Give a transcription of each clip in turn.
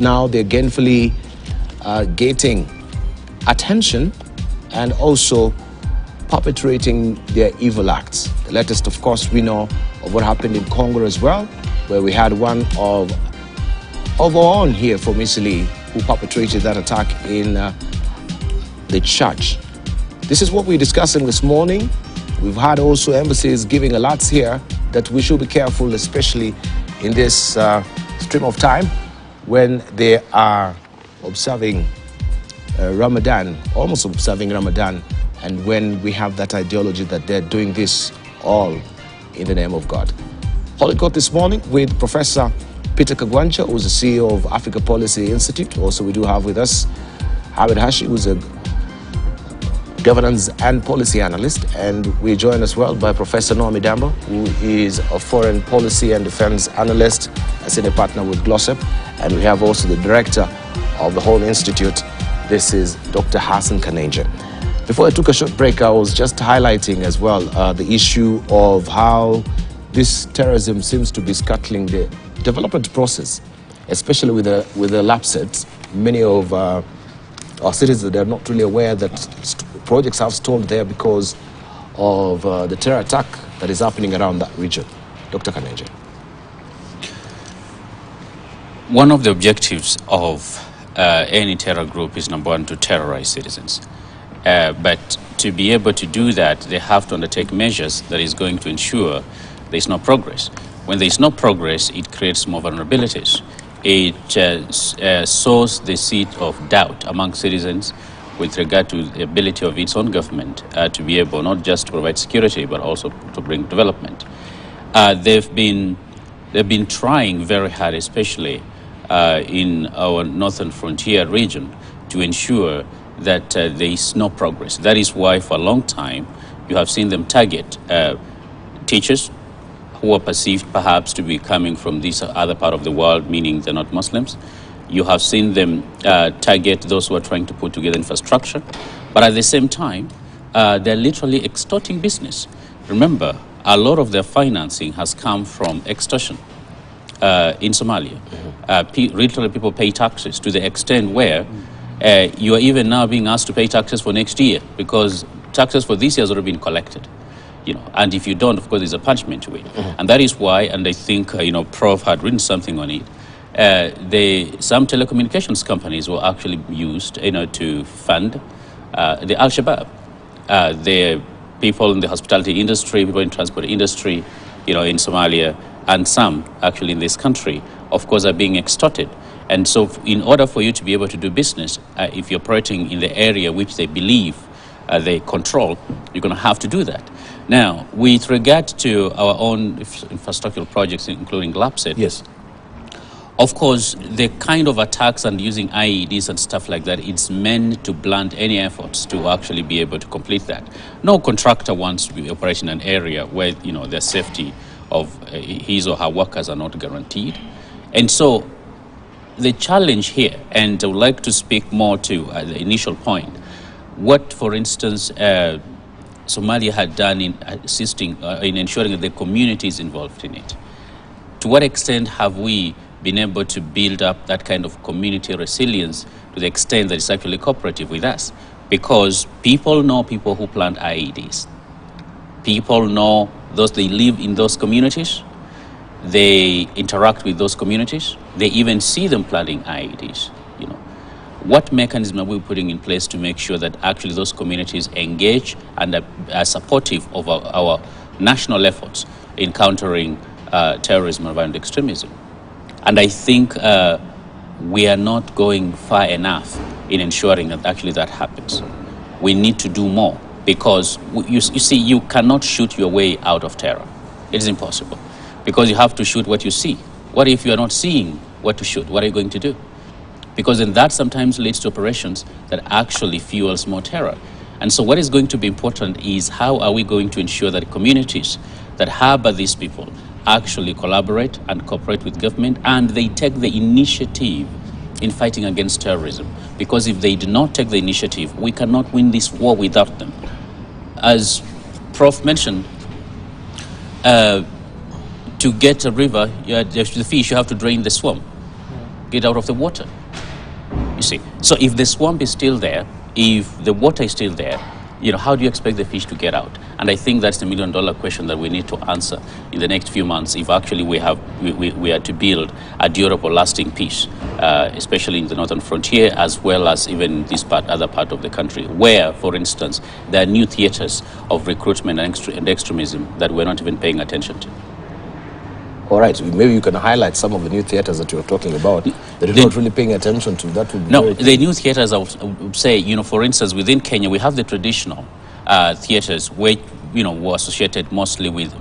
Now they're gainfully getting attention and also perpetrating their evil acts. The latest, of course, we know of what happened in Congo as well, where we had one of our own here from Italy who perpetrated that attack in the church. This is what we're discussing this morning. We've had also embassies giving alerts here that we should be careful, especially in this stream of time when they are observing Ramadan, almost observing Ramadan, and when we have that ideology that they're doing this all in the name of God. Holy Court this morning with Professor Peter Kagwanja, who's the CEO of Africa Policy Institute. Also, we do have with us Hamid Hashi, who's a governance and policy analyst, and we're joined as well by Professor Naomi Damba, who is a foreign policy and defense analyst, a senior partner with GLOSEP, and we have also the director of the whole institute. This is Dr. Hassan Kaneja. Before I took a short break, I was just highlighting as well the issue of how this terrorism seems to be scuttling the development process, especially with the lapses. Many of our citizens, they're not really aware that projects have stalled there because of the terror attack that is happening around that region. Dr. Kaneja. One of the objectives of any terror group is, number one, to terrorize citizens. But to be able to do that, they have to undertake measures that is going to ensure there is no progress. When there is no progress, it creates more vulnerabilities. It sows the seed of doubt among citizens with regard to the ability of its own government to be able not just to provide security, but also to bring development. They've been trying very hard, especially in our northern frontier region, to ensure that there is no progress. That is why for a long time you have seen them target teachers who are perceived perhaps to be coming from this other part of the world, meaning they're not Muslims. You have seen them target those who are trying to put together infrastructure. But at the same time, they're literally extorting business. Remember, a lot of their financing has come from extortion in Somalia. Literally people pay taxes to the extent where you are even now being asked to pay taxes for next year because taxes for this year has already been collected. And if you don't, of course, there's a punishment to it. And that is why, and I think, Prof had written something on it, some telecommunications companies were actually used, to fund the Al-Shabaab. The people in the hospitality industry, people in transport industry, in Somalia, and some actually in this country, of course, are being extorted. And so in order for you to be able to do business, if you're operating in the area which they believe they control, you're going to have to do that. Now, with regard to our own infrastructural projects, including LAPSET, yes, of course, the kind of attacks and using IEDs and stuff like that, it's meant to blunt any efforts to actually be able to complete that. No contractor wants to be operating in an area where, the safety of his or her workers are not guaranteed. And so the challenge here, and I would like to speak more to the initial point, what, for instance, Somalia had done in assisting, in ensuring that the community is involved in it. To what extent have we been able to build up that kind of community resilience to the extent that it's actually cooperative with us? Because people know people who plant IEDs. People know those, they live in those communities. They interact with those communities. They even see them planting IEDs, What mechanism are we putting in place to make sure that actually those communities engage and are supportive of our national efforts in countering terrorism and violent extremism? And I think we are not going far enough in ensuring that actually that happens. We need to do more because you see, you cannot shoot your way out of terror. It is impossible because you have to shoot what you see. What if you are not seeing what to shoot? What are you going to do? Because then that sometimes leads to operations that actually fuels more terror. And so what is going to be important is how are we going to ensure that communities that harbor these people actually collaborate and cooperate with government, and they take the initiative in fighting against terrorism. Because if they do not take the initiative, we cannot win this war without them. As Prof mentioned, to get a river, the fish, you have to drain the swamp. get out of the water. You see, so if the swamp is still there, if the water is still there, you know, how do you expect the fish to get out? And I think that's the million-dollar question that we need to answer in the next few months if actually we are to build a durable, lasting peace, especially in the northern frontier, as well as even this other part of the country, where, for instance, there are new theaters of recruitment and extremism that we're not even paying attention to. All right, maybe you can highlight some of the new theaters that you're talking about that you're not really paying attention to. That would be no, the new theaters, I would say, you know, for instance, within Kenya, we have the traditional theaters where, you know, were associated mostly with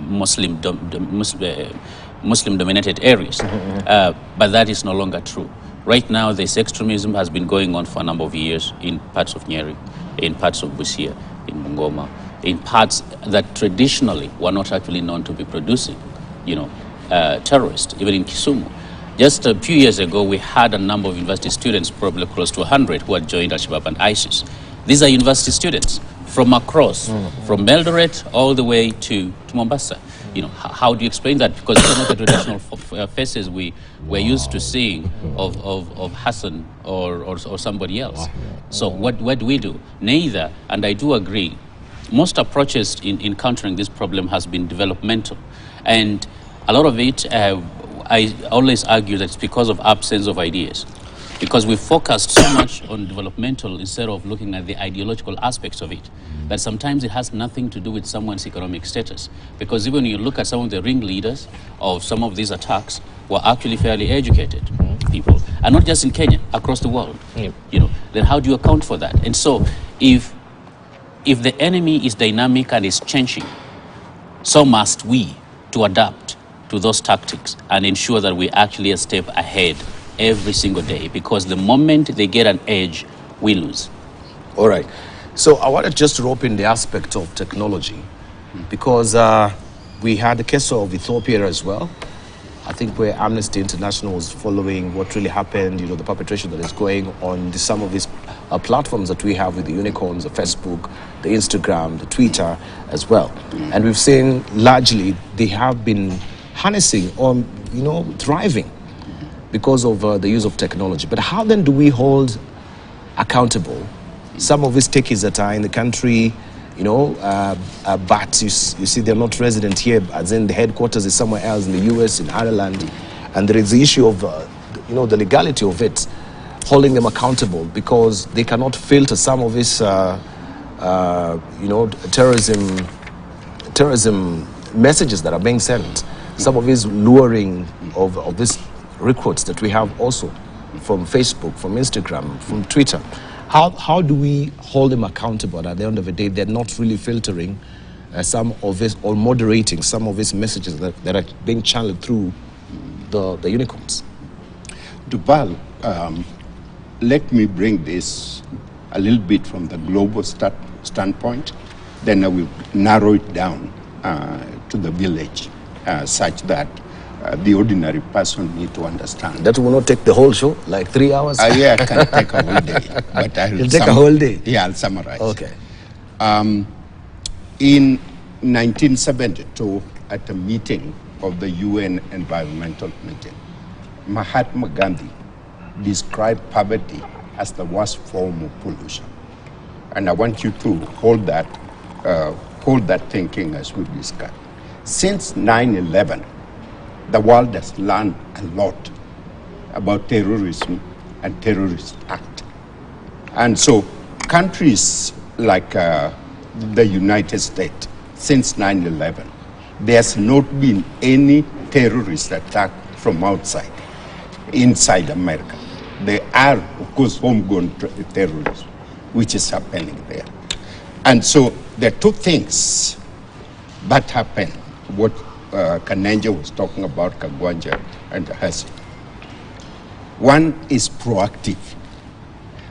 Muslim-dominated areas, but that is no longer true. Right now, this extremism has been going on for a number of years in parts of Nyeri, in parts of Busia, in Bungoma, in parts that traditionally were not actually known to be producing, you know, terrorists, even in Kisumu. Just a few years ago, we had a number of university students, probably close to 100, who had joined Al-Shabaab and ISIS. These are university students from across, from Eldoret all the way to Mombasa. You know, how do you explain that? Because these are not the traditional faces we're used to seeing of Hassan or somebody else. So what do we do? Neither, and I do agree, most approaches in countering this problem has been developmental. And a lot of it, I always argue that it's because of absence of ideas. Because we focused so much on developmental instead of looking at the ideological aspects of it, that sometimes it has nothing to do with someone's economic status. Because even when you look at some of the ringleaders of some of these attacks were actually fairly educated people, and not just in Kenya, across the world. You know, then how do you account for that? And so if the enemy is dynamic and is changing, so must we to adapt to those tactics and ensure that we actually a step ahead every single day, because the moment they get an edge, we lose. All right. So I want to just rope in the aspect of technology, because we had the case of Ethiopia as well. I think where Amnesty International was following what really happened, you know, the perpetration that is going on some of these platforms that we have with the unicorns, the Facebook, the Instagram, the Twitter as well. And we've seen largely they have been harnessing or, you know, thriving because of the use of technology. But how then do we hold accountable some of these techies that are in the country, you know, but you see they're not resident here, as in the headquarters is somewhere else in the US, in Ireland, and there is the issue of, you know, the legality of it, holding them accountable because they cannot filter some of this, you know, terrorism messages that are being sent, some of these luring of these recruits that we have also from Facebook, from Instagram, from Twitter. How do we hold them accountable? At the end of the day, they're not really filtering some of this or moderating some of these messages that are being channeled through the unicorns. Duval, let me bring this a little bit from the global standpoint, then I will narrow it down to the village such that the ordinary person need to understand. That will not take the whole show, like 3 hours? Yeah, it can take a whole day. But It'll take a whole day? Yeah, I'll summarize. Okay. In 1972, at a meeting of the UN Environmental Meeting, Mahatma Gandhi described poverty as the worst form of pollution. And I want you to hold that thinking as we discuss. Since 9/11, the world has learned a lot about terrorism and terrorist act. And so countries like the United States, since 9/11, there's not been any terrorist attack from outside, inside America. They are, of course, homegrown terrorism, which is happening there. And so there are two things that happen, what Kanenja was talking about, Kagwanja and Hasi. One is proactive,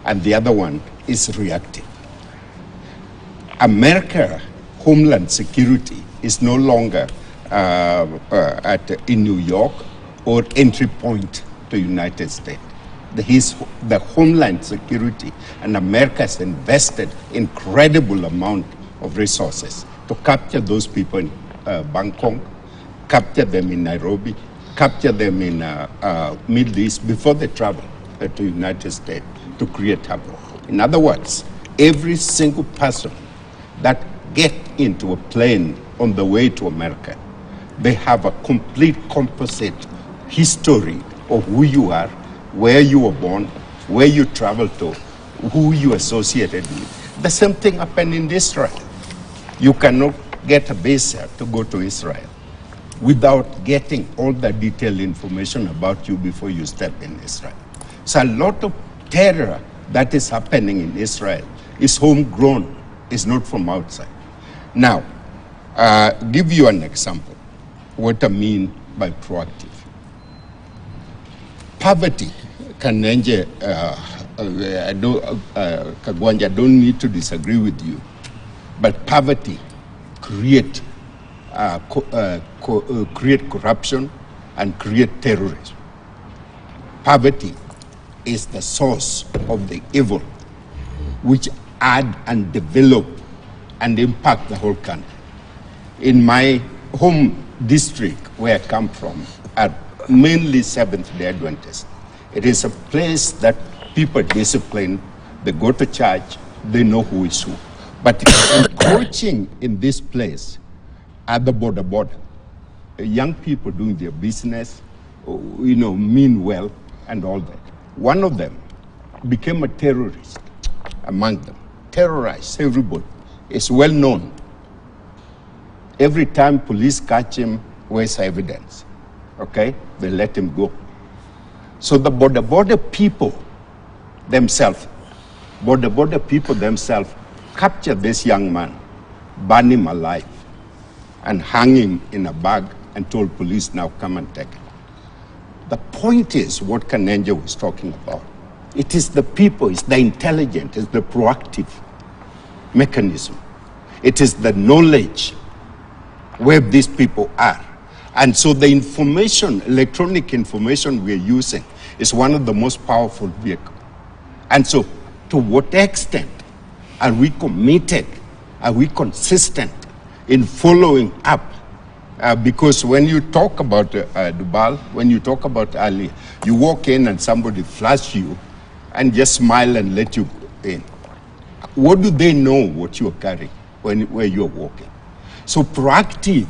and the other one is reactive. America, Homeland Security, is no longer in New York or entry point to United States. The Homeland Security, and America has invested incredible amount of resources to capture those people in Bangkok, capture them in Nairobi, capture them in Middle East before they travel to United States to create havoc. In other words, every single person that get into a plane on the way to America, they have a complete composite history of who you are, where you were born, where you traveled to, who you associated with. The same thing happened in Israel. You cannot get a visa to go to Israel without getting all the detailed information about you before you step in Israel. So a lot of terror that is happening in Israel is homegrown, it's not from outside. Now, give you an example, what I mean by proactive. Poverty, Kanenje, Kagwanja, I don't need to disagree with you, but poverty create corruption and create terrorism. Poverty is the source of the evil which add and develop and impact the whole country. In my home district where I come from are mainly Seventh-day Adventists. It is a place that people discipline, they go to church, they know who is who. But encroaching in this place at the border, young people doing their business, mean well and all that. One of them became a terrorist among them, terrorized everybody. It's well known. Every time police catch him, where's evidence? Okay, they let him go. So the border people themselves, capture this young man, burn him alive, and hang him in a bag and told police, now come and take it. The point is what Kanenja was talking about. It is the people, it's the intelligent, it's the proactive mechanism. It is the knowledge where these people are. And so the information, electronic information we're using is one of the most powerful vehicles. And so to what extent are we committed, are we consistent in following up? Because when you talk about Dubal, when you talk about Ali, you walk in and somebody flash you and just smile and let you in. What do they know what you're carrying where you're walking? So proactive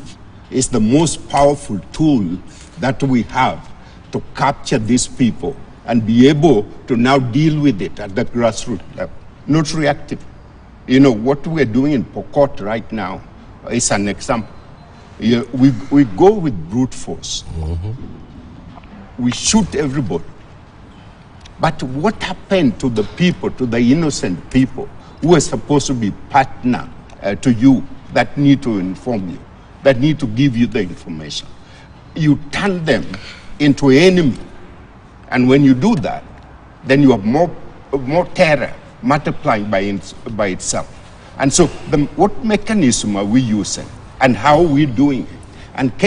is the most powerful tool that we have to capture these people and be able to now deal with it at the grassroots level, not reactive. What we're doing in Pokot right now is an example. We go with brute force. We shoot everybody. But what happened to the people, to the innocent people who are supposed to be partner to you, that need to inform you, that need to give you the information? You turn them into enemy. And when you do that, then you have more terror multiplying by itself. And so what mechanism are we using and how are we doing it? And